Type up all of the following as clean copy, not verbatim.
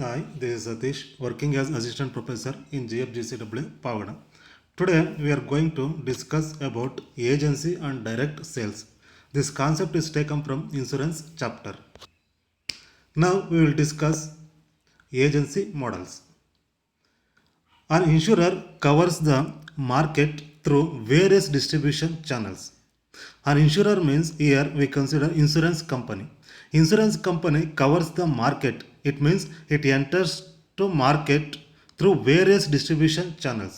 Hi, this is Satish, working as assistant professor in GFGCW Pavana. Today we are going to discuss about agency and direct sales. This concept is taken from insurance chapter. Now we will discuss agency models. An insurer covers the market through various distribution channels. An insurer means here we consider insurance company. Insurance company covers the market. It means it enters to market through various distribution channels.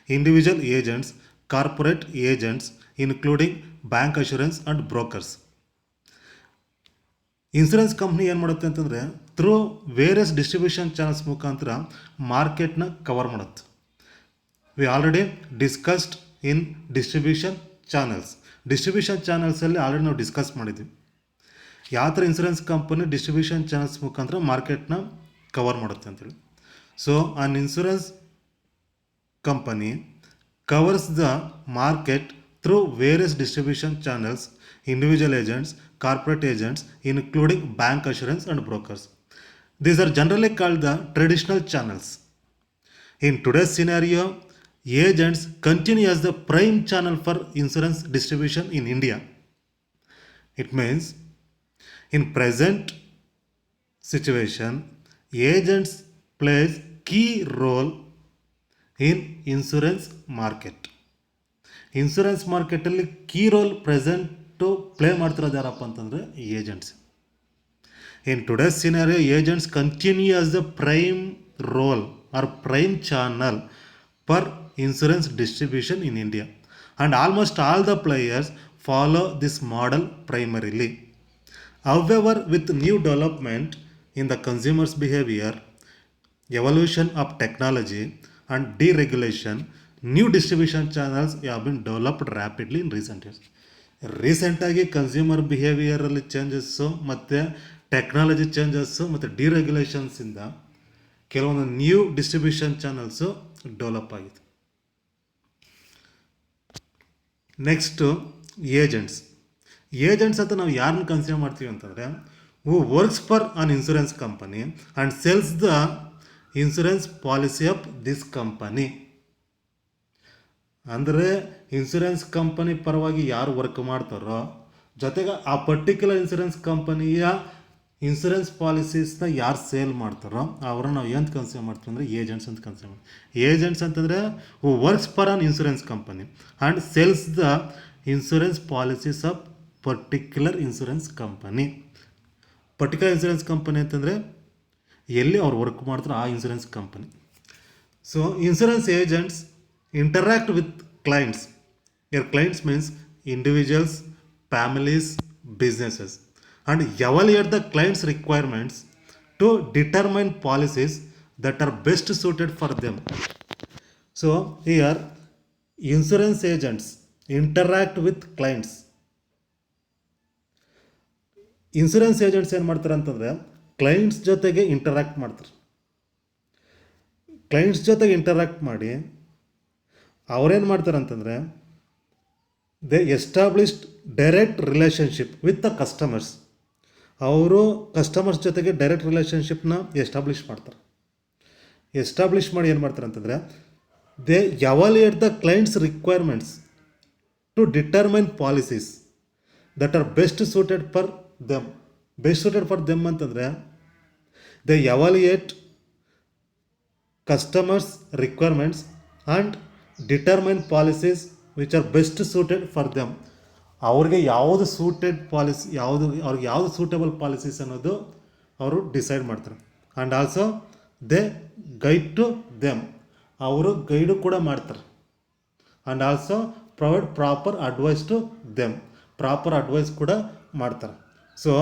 Individual agents, corporate agents, including bank assurance and brokers. Insurance company ಏನು ಮಾಡುತ್ತೆ ಅಂತಂದರೆ through various distribution channels ಮುಖಾಂತರ ಮಾರ್ಕೆಟ್ನ cover ಮಾಡುತ್ತೆ. We already discussed in distribution ಚಾನಲ್ಸಲ್ಲಿ already ನಾವು discuss ಮಾಡಿದ್ವಿ ಯಾವ ಥರ ಇನ್ಸೂರೆನ್ಸ್ ಕಂಪನಿ ಡಿಸ್ಟ್ರಿಬ್ಯೂಷನ್ ಚಾನಲ್ಸ್ ಮುಖಾಂತರ ಮಾರ್ಕೆಟ್ನ ಕವರ್ ಮಾಡುತ್ತೆ ಅಂತೇಳಿ. So on insurance company covers the market through various distribution channels, individual agents, corporate agents, including bank assurance and brokers. These are generally called the traditional channels. In today's scenario, agents continue as the prime channel for insurance distribution in India. It means in present situation, agents plays key role in insurance market. Insurance ಮಾರ್ಕೆಟಲ್ಲಿ key role present play ಮಾಡ್ತಿರೋದು ಯಾರಪ್ಪ ಅಂತಂದರೆ agents. In today's scenario agents continue as the prime role or prime channel for insurance distribution in India and almost all the players follow this model primarily. However, with new development in the consumer's behavior, evolution of technology and deregulation, new distribution channels have been developed rapidly in recent years. ರೀಸೆಂಟಾಗಿ consumer ಬಿಹೇವಿಯರಲ್ಲಿ changes ಮತ್ತು technology changes ಮತ್ತು ಡಿರೆಗ್ಯುಲೇಷನ್ಸಿಂದ ಕೆಲವೊಂದು new distribution channels develop ಆಗಿದೆ. Next agents ಅಂತ ನಾವು ಯಾರನ್ನ consider ಮಾಡ್ತೀವಿ ಅಂತಂದರೆ who works for an insurance company and cells the insurance policy of this company. ಅಂದರೆ ಇನ್ಸೂರೆನ್ಸ್ ಕಂಪನಿ ಪರವಾಗಿ ಯಾರು ವರ್ಕ್ ಮಾಡ್ತಾರೋ ಜೊತೆಗೆ ಆ ಪರ್ಟಿಕ್ಯುಲರ್ ಇನ್ಸೂರೆನ್ಸ್ ಕಂಪನಿಯ ಇನ್ಸೂರೆನ್ಸ್ ಪಾಲಿಸೀಸ್ನ ಯಾರು ಸೇಲ್ ಮಾಡ್ತಾರೋ ಅವ್ರನ್ನ ನಾವು ಏನು ಕನ್ಸಿಡರ್ ಮಾಡ್ತೀವಿ ಅಂದರೆ ಏಜೆಂಟ್ಸ್ ಅಂತ ಕನ್ಸಿಡರ್ ಮಾಡ್ತೀವಿ. ಏಜೆಂಟ್ಸ್ ಅಂತಂದರೆ who works for an insurance company and sales the insurance policies of particular insurance company. Particular insurance company ಅಂತಂದರೆ ಎಲ್ಲಿ ಅವ್ರು ವರ್ಕ್ ಮಾಡ್ತಾರೋ ಆ insurance company. So insurance agents interact with clients. Your clients means individuals, families, businesses, and evaluate the client's requirements to determine policies that are best suited for them. So here insurance agents interact with clients. Insurance agents ಏನು ಮಾಡ್ತಾರೆ ಅಂತಂದರೆ clients ಜೊತೆಗೆ interact ಮಾಡ್ತಾರೆ. Clients ಜೊತೆಗೆ interact ಮಾಡಿ ಅವರೇನು ಮಾಡ್ತಾರೆ ಅಂತಂದರೆ they established direct relationship with the customers. ಅವರು ಕಸ್ಟಮರ್ಸ್ ಜೊತೆಗೆ ಡೈರೆಕ್ಟ್ ರಿಲೇಷನ್ಶಿಪ್ನ ಎಸ್ಟಾಬ್ಲಿಷ್ ಮಾಡ್ತಾರೆ. ಎಸ್ಟಾಬ್ಲಿಷ್ ಮಾಡಿ ಏನು ಮಾಡ್ತಾರೆ ಅಂತಂದರೆ they evaluate the clients requirements to determine policies that are best suited for them. Best suited for them ಅಂತಂದರೆ they evaluate customers requirements and determine policies which are best suited for them. ಅವ್ರಿಗೆ ಯಾವುದು suited policy ಅವ್ರಿಗೆ ಯಾವುದು suitable policies ಅನ್ನೋದು ಅವರು decide ಮಾಡ್ತಾರೆ. And also they guide to them. ಅವರು guide ಕೂಡ ಮಾಡ್ತಾರೆ. And also provide proper advice to them. Proper advice ಕೂಡ ಮಾಡ್ತಾರೆ. So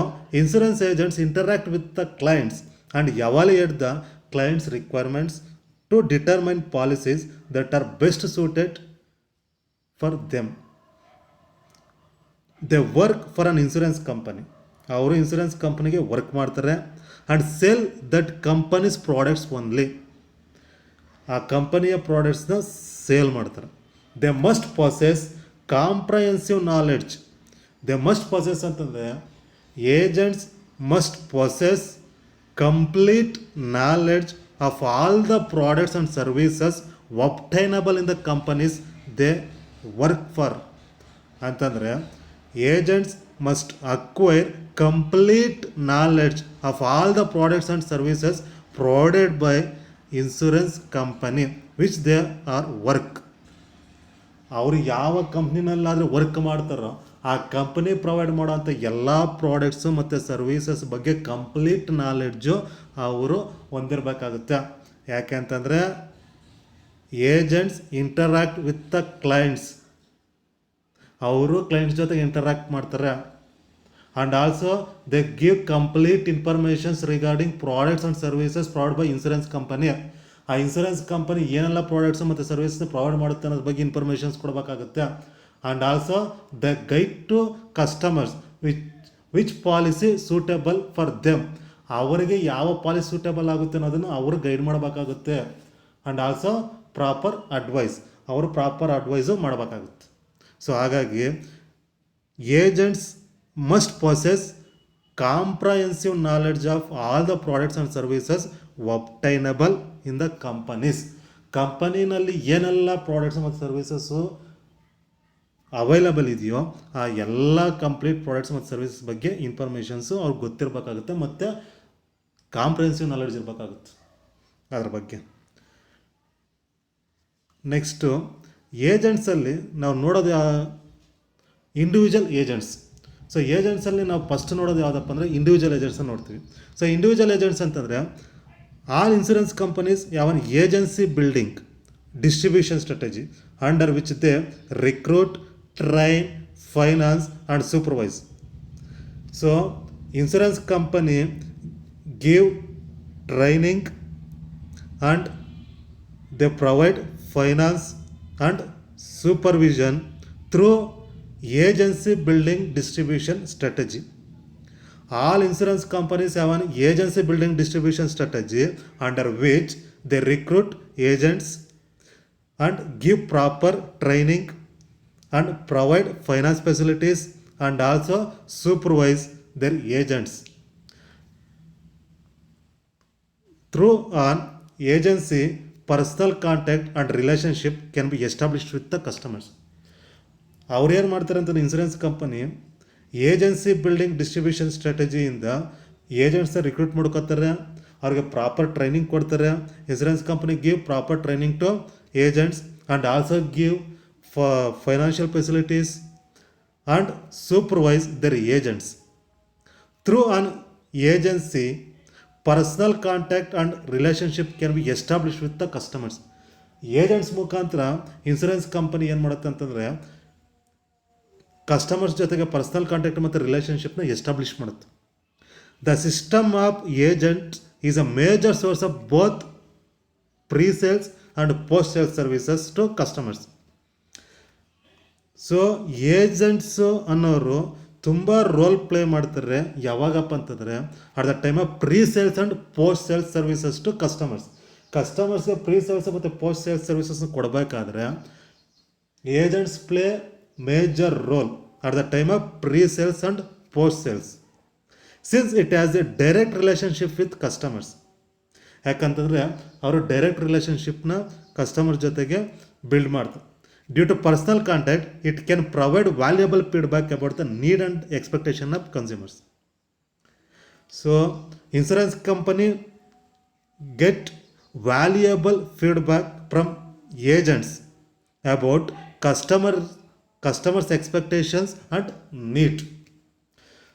insurance agents interact with the clients and evaluate the clients requirements to determine policies that are best suited for them. They work for an insurance company. ಅವರು insurance ಕಂಪನಿಗೆ work ಮಾಡ್ತಾರೆ and sell that companies products only. ಆ ಕಂಪನಿಯ ಪ್ರಾಡಕ್ಟ್ಸ್ನ sale ಮಾಡ್ತಾರೆ. They must possess comprehensive knowledge. They must possess ಅಂತಂದರೆ agents must possess complete knowledge of all the products and services obtainable in the companies they work for. ಅಂತಂದರೆ agents must acquire complete knowledge of all the products and services provided by insurance company which they are work. ಅವರು ಯಾವ ಕಂಪ್ನಿನಲ್ಲಾದರೂ work ಮಾಡ್ತಾರೋ ಆ company provide ಮಾಡೋಂಥ ಎಲ್ಲ products ಮತ್ತು services ಬಗ್ಗೆ complete knowledge ಅವರು ಹೊಂದಿರಬೇಕಾಗುತ್ತೆ. ಯಾಕೆಂತಂದರೆ agents interact with the clients, ಅವರು ಕ್ಲೈಂಟ್ಸ್ ಜೊತೆ ಇಂಟರಾಕ್ಟ್ ಮಾಡ್ತಾರೆ. And also they give complete informations regarding products and services provide by insurance company. ಆ ಇನ್ಶೂರೆನ್ಸ್ ಕಂಪನಿ ಏನೆಲ್ಲ ಪ್ರಾಡಕ್ಟ್ಸ್ ಮತ್ತು ಸರ್ವಿಸ್ನ ಪ್ರೊವೈಡ್ ಮಾಡುತ್ತೆ ಅನ್ನೋದ್ರ ಬಗ್ಗೆ ಇನ್ಫಾರ್ಮೇಷನ್ಸ್ ಕೊಡಬೇಕಾಗುತ್ತೆ. And also the guide to customers which policy suitable for them, ಅವರಿಗೆ ಯಾವ ಪಾಲಿಸಿ ಸೂಟೇಬಲ್ ಆಗುತ್ತೆ ಅನ್ನೋದನ್ನು ಅವರು ಗೈಡ್ ಮಾಡಬೇಕಾಗುತ್ತೆ. ಆ್ಯಂಡ್ ಆಲ್ಸೋ ಪ್ರಾಪರ್ ಅಡ್ವೈಸ್, ಅವರು ಪ್ರಾಪರ್ ಅಡ್ವೈಸು ಮಾಡಬೇಕಾಗುತ್ತೆ. ಸೊ ಹಾಗಾಗಿ agents must possess comprehensive knowledge of all the products and services obtainable in the companies. ಕಂಪನಿನಲ್ಲಿ ಏನೆಲ್ಲ ಪ್ರಾಡಕ್ಟ್ಸ್ ಮತ್ತು ಸರ್ವೀಸಸ್ಸು ಅವೈಲಬಲ್ ಇದೆಯೋ ಆ ಎಲ್ಲ ಕಂಪ್ಲೀಟ್ ಪ್ರಾಡಕ್ಟ್ಸ್ ಮತ್ತು ಸರ್ವಿಸಸ್ ಬಗ್ಗೆ ಇನ್ಫಾರ್ಮೇಷನ್ಸು ಅವ್ರಿಗೆ ಗೊತ್ತಿರಬೇಕಾಗುತ್ತೆ ಮತ್ತು ಕಾಂಪ್ರಹೆನ್ಸಿವ್ ನಾಲೆಡ್ಜ್ ಇರಬೇಕಾಗುತ್ತೆ ಅದ್ರ ಬಗ್ಗೆ. ನೆಕ್ಸ್ಟು ಏಜೆಂಟ್ಸಲ್ಲಿ ನಾವು ನೋಡೋದು ಇಂಡಿವಿಜುವಲ್ ಏಜೆಂಟ್ಸ್. ಸೊ ಏಜೆಂಟ್ಸಲ್ಲಿ ನಾವು ಫಸ್ಟ್ ನೋಡೋದು ಯಾವುದಪ್ಪ ಅಂದರೆ ಇಂಡಿವಿಜುವಲ್ ಏಜೆಂಟ್ಸನ್ನು ನೋಡ್ತೀವಿ. ಸೊ ಇಂಡಿವಿಜುವಲ್ ಏಜೆಂಟ್ಸ್ ಅಂತಂದರೆ ಆಲ್ ಇನ್ಶೂರೆನ್ಸ್ ಕಂಪನೀಸ್ ಯಾವ agency building distribution strategy under which they recruit, train, finance and supervise. So insurance company give training and they provide finance and supervision through agency building distribution strategy. All insurance companies have an agency building distribution strategy under which they recruit agents and give proper training and provide finance facilities and also supervise their agents. Through an agency, personal contact and relationship can be established with the customers. ಅವ್ರು ಏನು ಮಾಡ್ತಾರೆ ಅಂತಂದರೆ insurance company agency building distribution ಸ್ಟ್ರಾಟಜಿಯಿಂದ ಏಜೆಂಟ್ಸ್ನ recruit ಮಾಡ್ಕೋತಾರೆ, ಅವ್ರಿಗೆ proper training ಕೊಡ್ತಾರೆ. Insurance company give proper training to agents and also give financial facilities and supervise their agents. Through an agency, personal contact and relationship can be established with the customers. Agents ಮುಖಾಂತರ insurance company ಏನು ಮಾಡುತ್ತೆ ಅಂತಂದರೆ customers ಜೊತೆಗೆ personal contact ಮತ್ತು ರಿಲೇಷನ್ಶಿಪ್ನ establish ಮಾಡುತ್ತೆ. The system of agent is a major source of both pre sales and post sales services to customers. So agents ಅನ್ನೋರು ತುಂಬ ರೋಲ್ ಪ್ಲೇ ಮಾಡ್ತಾರೆ. ಯಾವಾಗಪ್ಪ ಅಂತಂದರೆ at the time of pre sales and post sales services to ಕಸ್ಟಮರ್ಸ್ಗೆ pre sales ಮತ್ತು post sales ಸರ್ವಿಸಸ್ನ ಕೊಡಬೇಕಾದ್ರೆ agents play major role at the time of pre sales and post sales since it has a direct relationship with customers. ಯಾಕಂತಂದರೆ ಅವರು direct ರಿಲೇಷನ್ಶಿಪ್ನ customer ಜೊತೆಗೆ build ಮಾಡ್ತಾರೆ. Due to personal contact, it can provide valuable feedback about the need and expectation of consumers. So, insurance company get valuable feedback from agents about customers' expectations and need.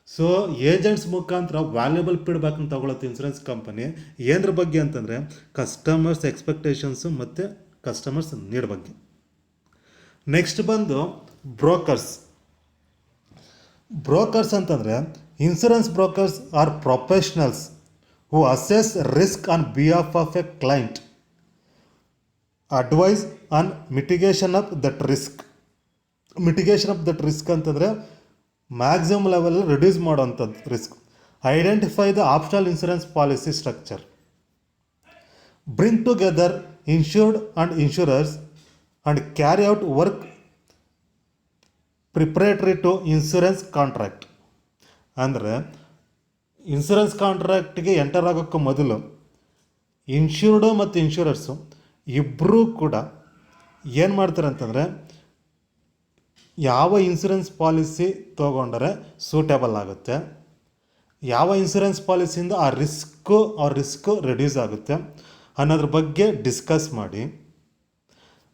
So agents ಮುಖಾಂತರ valuable ಫೀಡ್ಬ್ಯಾಕ್ನ ತಗೊಳುತ್ತೆ insurance company. ಏನರ ಬಗ್ಗೆ ಅಂತಂದರೆ customers expectations ಮತ್ತು customers need ಬಗ್ಗೆ. Next ಬಂದು brokers ಅಂತಂದರೆ insurance brokers are professionals who assess risk on behalf of a client, advise on mitigation of that risk ಅಂತಂದರೆ ಮ್ಯಾಕ್ಸಿಮಮ್ ಲೆವೆಲ್ ರಿಡ್ಯೂಸ್ ಮಾಡೋವಂಥದ್ದು risk. Identify the optional insurance policy structure, bring together insured and insurers and carry out work preparatory to insurance contract. ಅಂದರೆ insurance ಕಾಂಟ್ರಾಕ್ಟ್ಗೆ enter ಆಗೋಕ್ಕೆ ಮೊದಲು ಇನ್ಶೂರ್ಡು ಮತ್ತು ಇನ್ಶೂರರ್ಸು ಇಬ್ಬರೂ ಕೂಡ ಏನು ಮಾಡ್ತಾರೆ ಅಂತಂದರೆ ಯಾವ ಇನ್ಶೂರೆನ್ಸ್ ಪಾಲಿಸಿ ತೊಗೊಂಡರೆ ಸೂಟೇಬಲ್ ಆಗುತ್ತೆ, ಯಾವ ಇನ್ಶೂರೆನ್ಸ್ ಪಾಲಿಸಿಯಿಂದ ಅವ್ರ ರಿಸ್ಕು ರೆಡ್ಯೂಸ್ ಆಗುತ್ತೆ ಅನ್ನೋದ್ರ ಬಗ್ಗೆ ಡಿಸ್ಕಸ್ ಮಾಡಿ,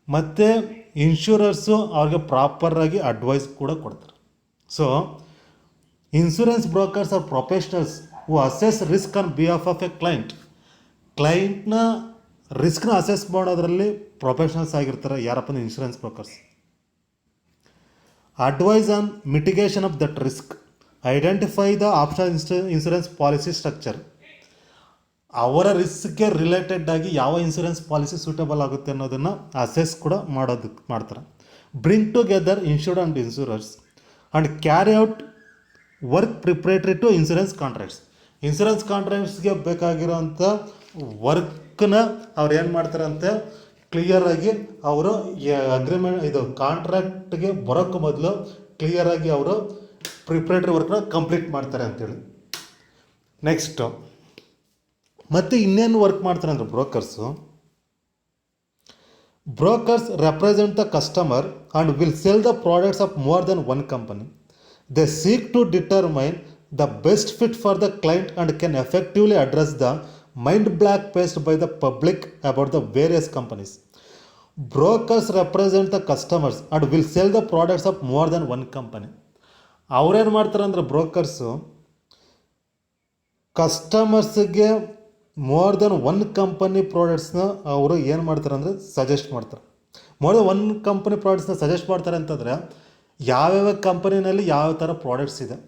ಮತ್ತು ಇನ್ಶೂರರ್ಸು ಅವ್ರಿಗೆ ಪ್ರಾಪರಾಗಿ ಅಡ್ವೈಸ್ ಕೂಡ ಕೊಡ್ತಾರೆ. So insurance brokers are professionals who assess risk on behalf of a ಕ್ಲೈಂಟ್ನ ರಿಸ್ಕ್ನ ಅಸೆಸ್ ಮಾಡೋದ್ರಲ್ಲಿ ಪ್ರೊಫೆಷನಲ್ಸ್ ಆಗಿರ್ತಾರೆ. ಯಾರಪ್ಪ ಅಂದ್ರೆ insurance brokers. Advise on mitigation of that risk, identify the optional insurance policy structure, ಅವರ ರಿಸ್ಕ್ಗೆ ರಿಲೇಟೆಡ್ ಆಗಿ ಯಾವ ಇನ್ಶೂರೆನ್ಸ್ ಪಾಲಿಸಿ ಸೂಟೇಬಲ್ ಆಗುತ್ತೆ ಅನ್ನೋದನ್ನು ಅಸೆಸ್ ಕೂಡ ಮಾಡ್ತಾರೆ. Bring together insured and insurers and carry out work preparatory to insurance contracts. Insurance ಕಾಂಟ್ರಾಕ್ಟ್ಸ್ಗೆ ಬೇಕಾಗಿರೋಂಥ ವರ್ಕ್ನ ಅವ್ರು ಏನು ಮಾಡ್ತಾರಂತೆ, ಕ್ಲಿಯರಾಗಿ ಅವರು ಅಗ್ರಿಮೆಂಟ್ ಕಾಂಟ್ರಾಕ್ಟ್ಗೆ ಬರೋಕ್ಕೆ ಮೊದಲು ಕ್ಲಿಯರಾಗಿ ಅವರು ಪ್ರಿಪ್ರೇಟರಿ ವರ್ಕ್ನ ಕಂಪ್ಲೀಟ್ ಮಾಡ್ತಾರೆ ಅಂತೇಳಿ. ನೆಕ್ಸ್ಟು ಮತ್ತು ಇನ್ನೇನು ವರ್ಕ್ ಮಾಡ್ತಾರೆ ಅಂದರೆ brokers represent the customer and will sell the products of more than one company. They seek to determine the best fit for the client and can effectively address the mind black faced by the public about the various companies. Brokers represent the customers and will sell the products of more than one company. ಅವ್ರೇನು ಮಾಡ್ತಾರೆ ಅಂದರೆ brokers ಕಸ್ಟಮರ್ಸ್ಗೆ more than one company ಪ್ರಾಡಕ್ಟ್ಸ್ನ ಅವರು ಏನು ಮಾಡ್ತಾರೆ ಅಂದರೆ suggest ಮಾಡ್ತಾರೆ. ಮೋರ್ ದೆನ್ ಒನ್ ಕಂಪನಿ ಪ್ರಾಡಕ್ಟ್ಸ್ನ ಸಜೆಸ್ಟ್ ಮಾಡ್ತಾರೆ ಅಂತಂದರೆ ಯಾವ್ಯಾವ ಕಂಪನಿನಲ್ಲಿ ಯಾವ ಥರ ಪ್ರಾಡಕ್ಟ್ಸ್ ಇದೆ,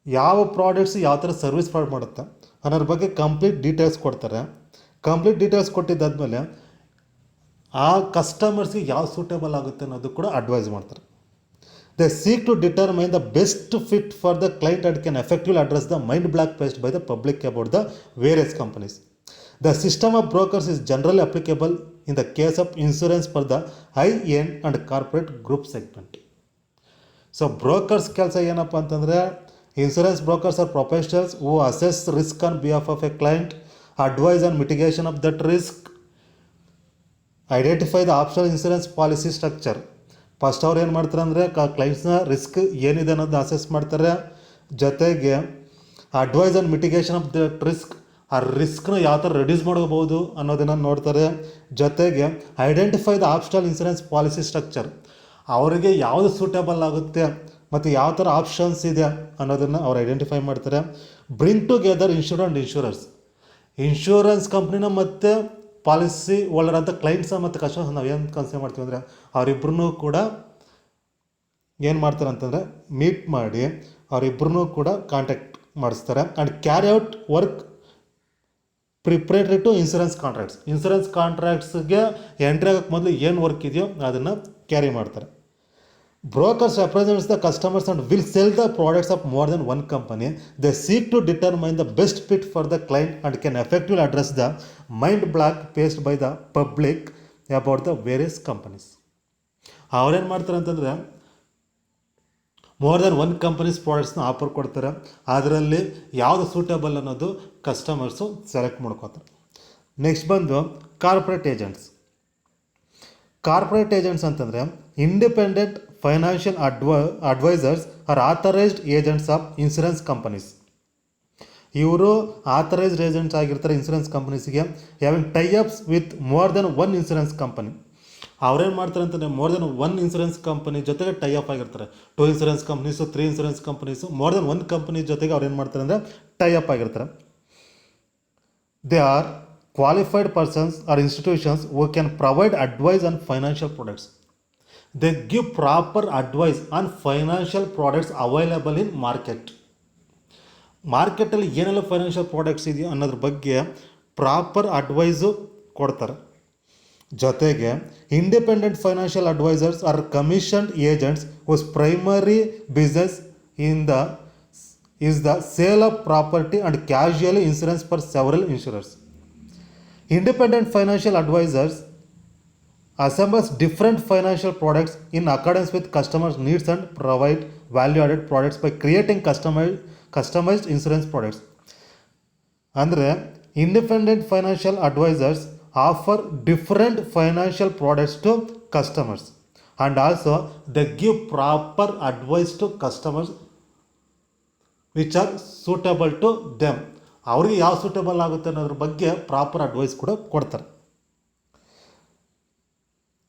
ಯಾವ ಪ್ರಾಡಕ್ಟ್ಸ್ ಯಾವ ಥರ ಸರ್ವಿಸ್ ಪ್ರೊವೈಡ್ ಮಾಡುತ್ತೆ ಅನ್ನೋದ್ರ ಬಗ್ಗೆ ಕಂಪ್ಲೀಟ್ ಡೀಟೇಲ್ಸ್ ಕೊಡ್ತಾರೆ. ಕಂಪ್ಲೀಟ್ ಡೀಟೇಲ್ಸ್ ಕೊಟ್ಟಿದ್ದಾದಮೇಲೆ ಆ ಕಸ್ಟಮರ್ಸ್ಗೆ ಯಾವ ಸೂಟೇಬಲ್ ಆಗುತ್ತೆ ಅನ್ನೋದು ಕೂಡ ಅಡ್ವೈಸ್ ಮಾಡ್ತಾರೆ. They seek to determine the best fit for the client and can effectively address the mind block faced by the public about the various companies. The system of brokers is generally applicable in the case of insurance for the high end and corporate group segment. So brokers ಕೆಲಸ ಏನಪ್ಪ ಅಂತಂದರೆ, insurance brokers are professionals who assess risk on behalf of a client, advise on mitigation of that risk, identify the optional insurance policy structure. First ಅವ್ರು ಏನು ಮಾಡ್ತಾರೆ ಅಂದರೆ ಕ್ಲೈಂಟ್ಸ್ನ risk ಏನಿದೆ ಅನ್ನೋದನ್ನ assess ಮಾಡ್ತಾರೆ. ಜೊತೆಗೆ advise on mitigation of that risk, ಆ ರಿಸ್ಕ್ನ ಯಾವ ಥರ ರೆಡ್ಯೂಸ್ ಮಾಡ್ಕೋಬೋದು ಅನ್ನೋದನ್ನು ನೋಡ್ತಾರೆ. ಜೊತೆಗೆ identify the optional insurance policy structure, ಅವರಿಗೆ ಯಾವುದು ಸೂಟೇಬಲ್ ಆಗುತ್ತೆ ಮತ್ತು ಯಾವ ಥರ ಆಪ್ಷನ್ಸ್ ಇದೆ ಅನ್ನೋದನ್ನು ಅವ್ರು ಐಡೆಂಟಿಫೈ ಮಾಡ್ತಾರೆ. Bring together insured and insurers, insurance ಕಂಪ್ನಿನ ಮತ್ತು ಪಾಲಿಸಿ ಹೋಲ್ಡರ್ ಅಂತ ಕ್ಲೈಂಟ್ಸ ಮತ್ತು ಕಸ್ಟಮರ್ಸ್ ನಾವು ಏನು ಕನ್ಸಿಡರ್ ಮಾಡ್ತೀವಿ ಅಂದರೆ ಅವರಿಬ್ಬರೂ ಕೂಡ ಏನು ಮಾಡ್ತಾರೆ ಅಂತಂದರೆ ಮೀಟ್ ಮಾಡಿ ಅವರಿಬ್ಬರೂ ಕೂಡ ಕಾಂಟ್ಯಾಕ್ಟ್ ಮಾಡಿಸ್ತಾರೆ. And carry out work preparatory to insurance contracts, insurance ಕಾಂಟ್ರಾಕ್ಟ್ಸ್ಗೆ ಎಂಟ್ರಿ ಆಗೋಕ್ಕೆ ಮೊದಲು ಏನು ವರ್ಕ್ ಇದೆಯೋ ಅದನ್ನು ಕ್ಯಾರಿ ಮಾಡ್ತಾರೆ. Brokers represents the customers and will sell the products of more than one company. They seek to determine the best fit for the client and can effectively address the mind block faced by the public about the various companies. ಅವ್ರೇನು ಮಾಡ್ತಾರೆ ಅಂತಂದರೆ more than one companies ಪ್ರಾಡಕ್ಟ್ಸ್ನ offer ಕೊಡ್ತಾರೆ. ಅದರಲ್ಲಿ ಯಾವುದು suitable ಅನ್ನೋದು customers select ಮಾಡ್ಕೋತಾರೆ. Next ಬಂದು ಕಾರ್ಪೊರೇಟ್ ಏಜೆಂಟ್ಸ್. ಕಾರ್ಪೊರೇಟ್ ಏಜೆಂಟ್ಸ್ ಅಂತಂದರೆ independent financial advisors are authorised agents of insurance companies. ಇವರು ಆಥರೈಸ್ಡ್ ಏಜೆಂಟ್ಸ್ ಆಗಿರ್ತಾರೆ ಇನ್ಶೂರೆನ್ಸ್ ಕಂಪನೀಸ್ಗೆ. Having tie ups with more than one insurance company. ಅವ್ರೇನು ಮಾಡ್ತಾರೆ ಅಂತಂದರೆ more than one insurance company ಜೊತೆಗೆ ಟೈಅಪ್ ಆಗಿರ್ತಾರೆ. 2 insurance companies, 3 insurance companies, more than one company ಜೊತೆಗೆ ಅವ್ರು ಏನು ಮಾಡ್ತಾರೆ ಅಂದರೆ ಟೈಅಪ್ ಆಗಿರ್ತಾರೆ. They are qualified persons or institutions who can provide advice on financial products. They give proper advice on financial products available in market. ಮಾರ್ಕೆಟಲ್ಲಿ ಏನೆಲ್ಲ financial products ಇದೆಯೋ ಅನ್ನೋದ್ರ ಬಗ್ಗೆ ಪ್ರಾಪರ್ ಅಡ್ವೈಸು ಕೊಡ್ತಾರೆ. ಜೊತೆಗೆ independent financial advisors are commissioned agents whose primary business is the sale of property and casualty insurance for several insurers. Independent financial advisors assembles different financial products in accordance with customers' needs and provide value-added products by creating customised insurance products. ಅಂದರೆ independent financial advisers offer different financial products to customers and also they give proper advice to customers which are suitable to them. ಅವ್ರಿಗೆ ಯಾವ suitable ಆಗುತ್ತೆ ಅನ್ನೋದ್ರ ಬಗ್ಗೆ proper advice ಕೂಡ ಕೊಡ್ತಾರೆ.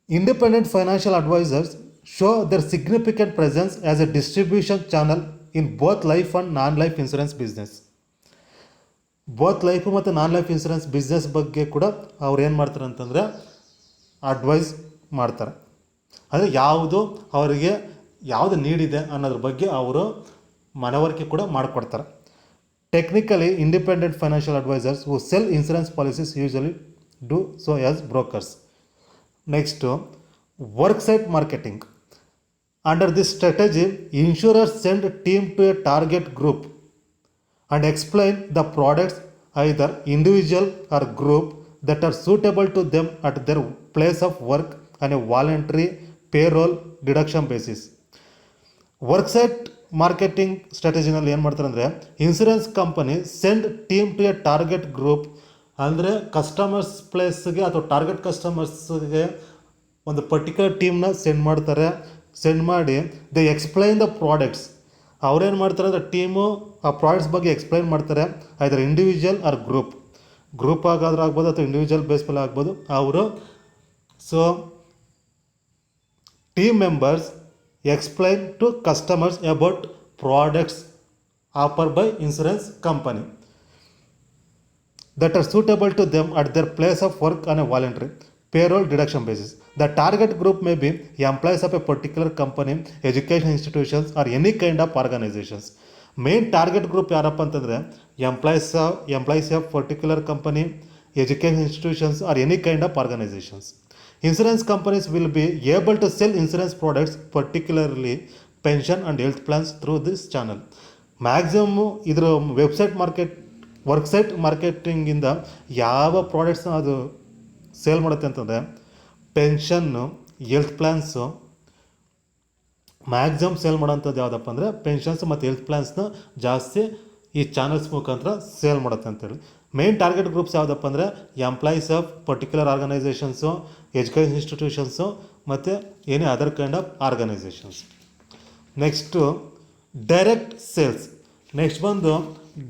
Independent financial advisors show their significant presence as a distribution channel in both life and non-life insurance business. Both life ಮತ್ತು ನಾನ್ life insurance business ಬಗ್ಗೆ ಕೂಡ ಅವ್ರು ಏನು ಮಾಡ್ತಾರೆ ಅಂತಂದರೆ ಅಡ್ವೈಸ್ ಮಾಡ್ತಾರೆ. ಅಂದರೆ ಅವರಿಗೆ ಯಾವುದು ನೀಡಿದೆ ಅನ್ನೋದ್ರ ಬಗ್ಗೆ ಅವರು ಮನವರಿಕೆ ಕೂಡ ಮಾಡಿಕೊಡ್ತಾರೆ. Technically independent financial advisers who sell insurance policies usually do so as brokers. Next worksite marketing. Under this strategy insurers send team to a target group and explain the products either individual or group that are suitable to them at their place of work on a voluntary payroll deduction basis. Worksite marketing ಸ್ಟ್ರಾಟಜಿನಲ್ಲಿ ಏನು ಮಾಡ್ತಾರೆ ಅಂದರೆ insurance company send team to a target group, ಅಂದರೆ customers ಪ್ಲೇಸ್ಗೆ ಅಥವಾ target ಕಸ್ಟಮರ್ಸ್ಗೆ ಒಂದು particular ಟೀಮ್ನ ಸೆಂಡ್ ಮಾಡಿ ದೇ ಎಕ್ಸ್ಪ್ಲೈನ್ ದ ಪ್ರಾಡಕ್ಟ್ಸ್. ಅವ್ರೇನು ಮಾಡ್ತಾರೆ ಅಂದರೆ ಟೀಮು ಆ ಪ್ರಾಡಕ್ಟ್ಸ್ ಬಗ್ಗೆ ಎಕ್ಸ್ಪ್ಲೈನ್ ಮಾಡ್ತಾರೆ. ಐದರ್ ಇಂಡಿವಿಜುವಲ್ ಆರ್ ಗ್ರೂಪ್ ಆಗಾದ್ರೂ ಆಗ್ಬೋದು ಅಥವಾ ಇಂಡಿವಿಜುವಲ್ ಬೇಸ್ ಮೇಲೆ ಆಗ್ಬೋದು. ಅವರು team members explain to customers about products offer by insurance company that are suitable to them at their place of work on a voluntary payroll deduction basis. The target group may be employees of a particular company, education institutions or any kind of organizations. Main target group ಯಾರಪ್ಪ ಅಂತಂದರೆ employees of particular company, education institutions or any kind of organisations. Insurance companies will be able to sell insurance products particularly pension and health plans through this channel. Maximum ಇದರ worksite ಮಾರ್ಕೆಟಿಂಗಿಂದ ಯಾವ ಪ್ರಾಡಕ್ಟ್ಸ್ನ ಅದು sale ಮಾಡುತ್ತೆ ಅಂತಂದರೆ pension, health plans maximum sale ಮಾಡೋಂಥದ್ದು ಯಾವುದಪ್ಪ ಅಂದರೆ ಪೆನ್ಷನ್ಸ್ ಮತ್ತು ಹೆಲ್ತ್ ಪ್ಲ್ಯಾನ್ಸ್ನ ಜಾಸ್ತಿ ಈ ಚಾನಲ್ಸ್ ಮುಖಾಂತರ ಸೇಲ್ ಮಾಡುತ್ತೆ ಅಂತೇಳಿ. ಮೇನ್ ಟಾರ್ಗೆಟ್ ಗ್ರೂಪ್ಸ್ ಯಾವುದಪ್ಪ ಅಂದರೆ employees of particular organisations, education institutions ಮತ್ತು any other kind of organisations. Next direct sales. Next ಬಂದು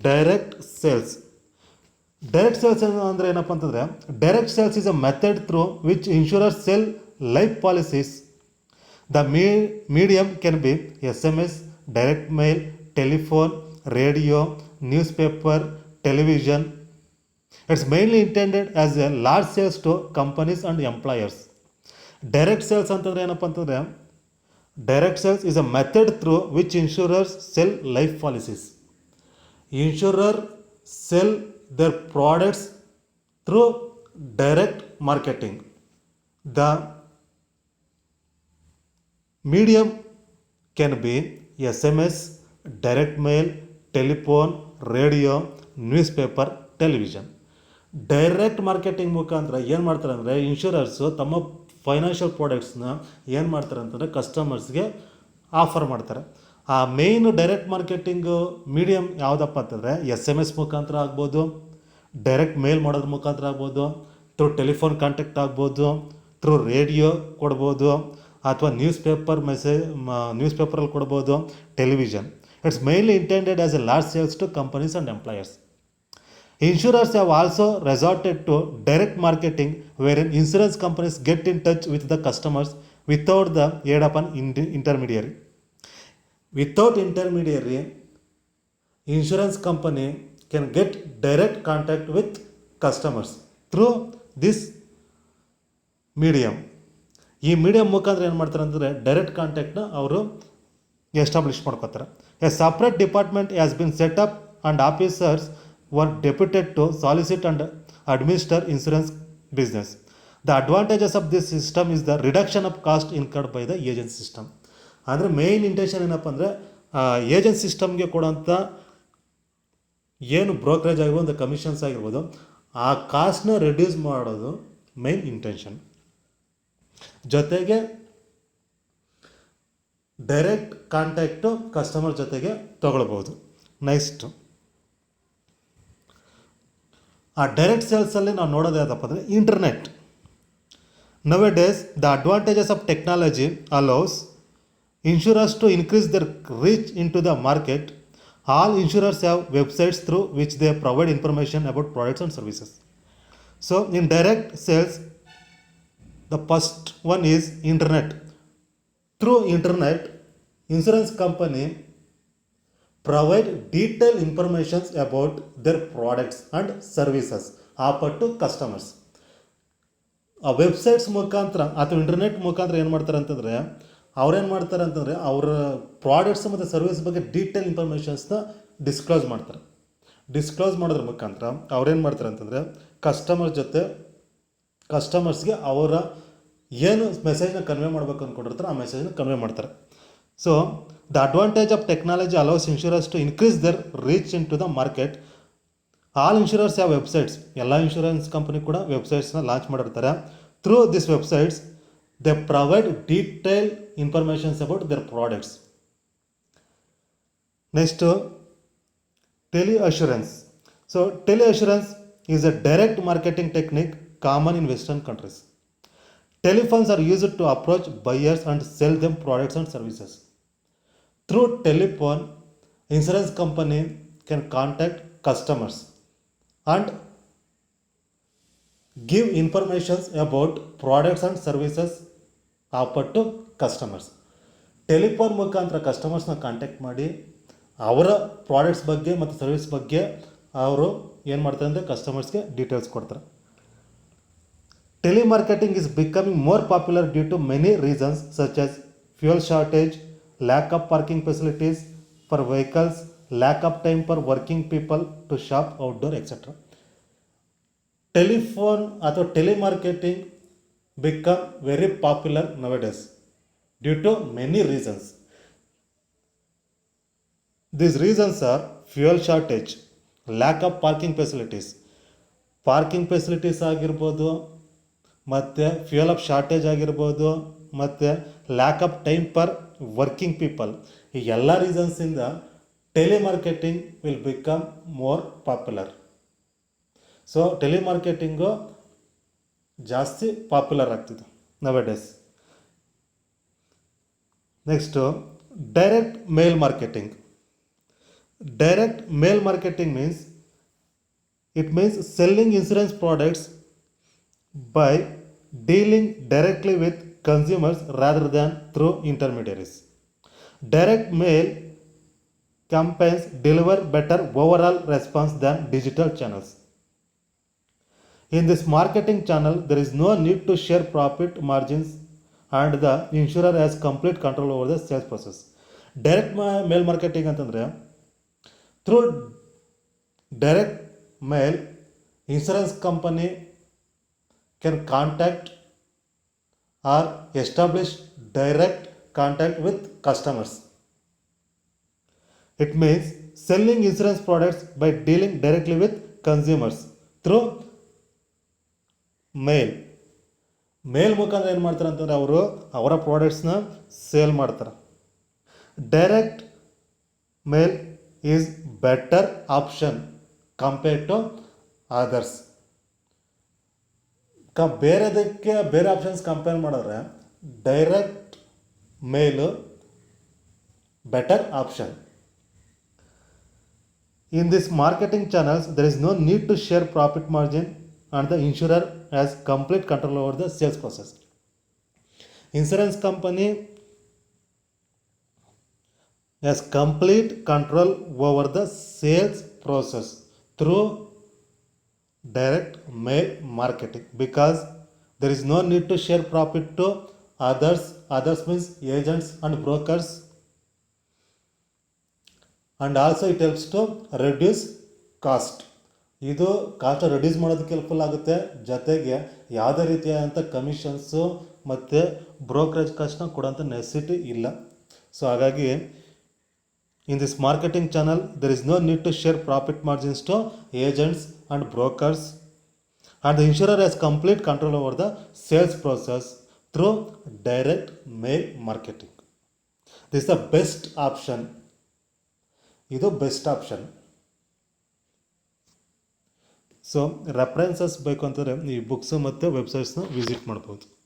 ಡೈರೆಕ್ಟ್ ಸೇಲ್ಸ್. ಡೈರೆಕ್ಟ್ ಸೇಲ್ಸ್ ಅಂದರೆ ಏನಪ್ಪ ಅಂತಂದರೆ direct sales is a method through which insurers sell life policies. The medium can be SMS, direct mail, telephone, radio, newspaper, television. It's mainly intended as a large sales to companies and employers. Direct sales ಅಂತಂದರೆ ಏನಪ್ಪ ಅಂತಂದರೆ direct sales is a method through which insurers sell life policies. Insurer sell their products through direct marketing. The medium can be SMS, direct mail, telephone, radio, newspaper, television. Direct marketing ಮುಖಾಂತರ ಏನು ಮಾಡ್ತಾರೆ ಅಂದರೆ ಇನ್ಶೂರರ್ಸು ತಮ್ಮ financial ಪ್ರಾಡಕ್ಟ್ಸ್ನ ಏನು ಮಾಡ್ತಾರೆ ಅಂತಂದರೆ ಕಸ್ಟಮರ್ಸ್ಗೆ offer ಮಾಡ್ತಾರೆ. ಆ ಮೇಯ್ನು ಡೈರೆಕ್ಟ್ ಮಾರ್ಕೆಟಿಂಗು ಮೀಡಿಯಮ್ ಯಾವುದಪ್ಪ ಅಂತಂದರೆ SMS ಮುಖಾಂತರ ಆಗ್ಬೋದು, ಡೈರೆಕ್ಟ್ ಮೇಲ್ ಮಾಡೋದ್ರ ಮುಖಾಂತರ ಆಗ್ಬೋದು, ಥ್ರೂ ಟೆಲಿಫೋನ್ ಕಾಂಟ್ಯಾಕ್ಟ್ ಆಗ್ಬೋದು, ಥ್ರೂ ರೇಡಿಯೋ ಕೊಡ್ಬೋದು, ಅಥವಾ ನ್ಯೂಸ್ ಪೇಪರಲ್ಲಿ ಕೊಡ್ಬೋದು, television. It's mainly intended as a large sales to companies and employers. Insurers have also resorted to direct marketing wherein insurance companies get in touch with the customers without the aid of an intermediary. Without intermediary, insurance company can get direct contact with customers through this medium. ಈ medium ಮುಖಾಂತರ ಏನು ಮಾಡ್ತಾರೆ ಅಂದರೆ direct ಕಾಂಟ್ಯಾಕ್ಟ್ನ ಅವರು establish ಮಾಡ್ಕೋತಾರೆ. A separate department has been set up and officers were deputed to solicit and administer insurance business. The advantages of this system is the reduction of cost incurred by the agent system. ಅಂದರೆ main intention ಏನಪ್ಪ ಅಂದರೆ agent ಸಿಸ್ಟಮ್ಗೆ ಕೊಡೋಂಥ ಏನು brokerage ಆಗಿರ್ಬೋದು, commissions ಆಗಿರ್ಬೋದು, ಆ ಕಾಸ್ಟ್ನ reduce ಮಾಡೋದು main intention. ಜೊತೆಗೆ ಡೈರೆಕ್ಟ್ ಕಾಂಟ್ಯಾಕ್ಟು ಕಸ್ಟಮರ್ ಜೊತೆಗೆ ತೊಗೊಳ್ಬೋದು. ನೆಕ್ಸ್ಟ್ ಆ ಡೈರೆಕ್ಟ್ ಸೇಲ್ಸಲ್ಲಿ ನಾವು ನೋಡೋದು ಯಾವುದಪ್ಪ ಅಂದರೆ internet. Nowadays, the advantages of technology allows insurers to increase their reach into the market. All insurers have websites through which they provide information about products and services. So, in direct sales, the first one is internet. Through internet, insurance company provide detailed information about their products and services offered to customers. ಆ websites ಮುಖಾಂತರ ಅಥವಾ internet ಮುಖಾಂತರ ಏನು ಮಾಡ್ತಾರೆ ಅಂತಂದರೆ ಅವ್ರೇನು ಮಾಡ್ತಾರೆ ಅಂತಂದರೆ ಅವರ ಪ್ರಾಡಕ್ಟ್ಸ್ ಮತ್ತು ಸರ್ವಿಸ್ ಬಗ್ಗೆ ಡೀಟೇಲ್ ಇನ್ಫಾರ್ಮೇಷನ್ಸ್ನ ಡಿಸ್ಕ್ಲೋಸ್ ಮಾಡ್ತಾರೆ. ಡಿಸ್ಕ್ಲೋಸ್ ಮಾಡೋದ್ರ ಮುಖಾಂತರ ಅವ್ರೇನು ಮಾಡ್ತಾರೆ ಅಂತಂದರೆ ಕಸ್ಟಮರ್ಸ್ಗೆ ಅವರ ಏನು ಮೆಸೇಜ್ನ ಕನ್ವೆ ಮಾಡಬೇಕು ಅಂದ್ಕೊಂಡಿರ್ತಾರೆ ಆ ಮೆಸೇಜ್ನ ಕನ್ವೆ ಮಾಡ್ತಾರೆ. So the advantage of technology allows insurers to increase their reach into the market. All insurers ಯಾವ ವೆಬ್ಸೈಟ್ಸ್, ಎಲ್ಲ ಇನ್ಶೂರೆನ್ಸ್ ಕಂಪನಿ ಕೂಡ ವೆಬ್ಸೈಟ್ಸ್ನ ಲಾಂಚ್ ಮಾಡಿರ್ತಾರೆ. Through this websites they provide detail informations about their products. Next tele assurance. So tele assurance is a direct marketing technique common in western countries. Telephones are used to approach buyers and sell them products and services. Through telephone, insurance company can contact customers and give information about products and services offered to customers. Telephone ಮುಖಾಂತರ ಕಸ್ಟಮರ್ಸ್ನ contact ಮಾಡಿ ಅವರ products ಬಗ್ಗೆ ಮತ್ತು service ಬಗ್ಗೆ ಅವರು ಏನು ಮಾಡ್ತಾರೆ ಅಂದರೆ ಕಸ್ಟಮರ್ಸ್ಗೆ ಡೀಟೇಲ್ಸ್ ಕೊಡ್ತಾರೆ. Telemarketing is becoming more popular due to many reasons such as fuel shortage, lack of parking facilities for vehicles, lack of time for working people to shop outdoor, etc. Telephone ಅಥವಾ telemarketing become very popular nowadays due to many reasons. These reasons are fuel shortage, lack of parking facilities. Parking facilities ಆಗಿರ್ಬೋದು, ಮತ್ತು fuel of shortage ಆಗಿರ್ಬೋದು, ಮತ್ತು lack of time for working people. ಈ ಎಲ್ಲ ರೀಸನ್ಸಿಂದ telemarketing will become more popular. So telemarketing ಜಾಸ್ತಿ popular ಆಗ್ತಿದೆ nowadays. Next direct mail marketing. Direct mail marketing means selling insurance products by dealing directly with consumers rather than through intermediaries. Direct mail campaigns deliver better overall response than digital channels. In this marketing channel, there is no need to share profit margins and the insurer has complete control over the sales process. Direct mail marketing ಅಂತಂದರೆ through direct mail, insurance company can contact or establish direct contact with customers. It means selling insurance products by dealing directly with consumers through mail. ಮೇಲ್ ಮುಖಾಂತರ ಏನು ಮಾಡ್ತಾರೆ ಅಂತಂದರೆ ಅವರು ಅವರ ಪ್ರಾಡಕ್ಟ್ಸ್ನ sale ಮಾಡ್ತಾರೆ. Direct mail is better option compared to others. ಬೇರೆ ಆಪ್ಷನ್ಸ್ ಕಂಪೇರ್ ಮಾಡಿದ್ರೆ direct mail better option. In this marketing channels there is no need to share profit margin and the insurer has complete control over the sales process. Insurance company has complete control over the sales process through direct mail marketing because there is no need to share profit to others means agents and brokers, and also it helps to reduce cost. ಇದು cost reduce ಮಾಡೋದಕ್ಕೆ helpful ಆಗುತ್ತೆ. ಜೊತೆಗೆ ಯಾವುದೇ ರೀತಿಯಾದಂಥ commissions ಮತ್ತು brokerage ಕಾಸ್ಟ್ನ ಕೊಡೋಂಥ necessity ಇಲ್ಲ. So ಹಾಗಾಗಿ in this marketing channel there is no need to share profit margins to agents and brokers, and the insurer has complete control over the sales process through direct mail marketing. This is the best option ಇದು best option. So references ಬೇಕು ಅಂತಂದರೆ ಈ books ಮತ್ತು ವೆಬ್ಸೈಟ್ಸ್ನ visit ಮಾಡ್ಬೋದು.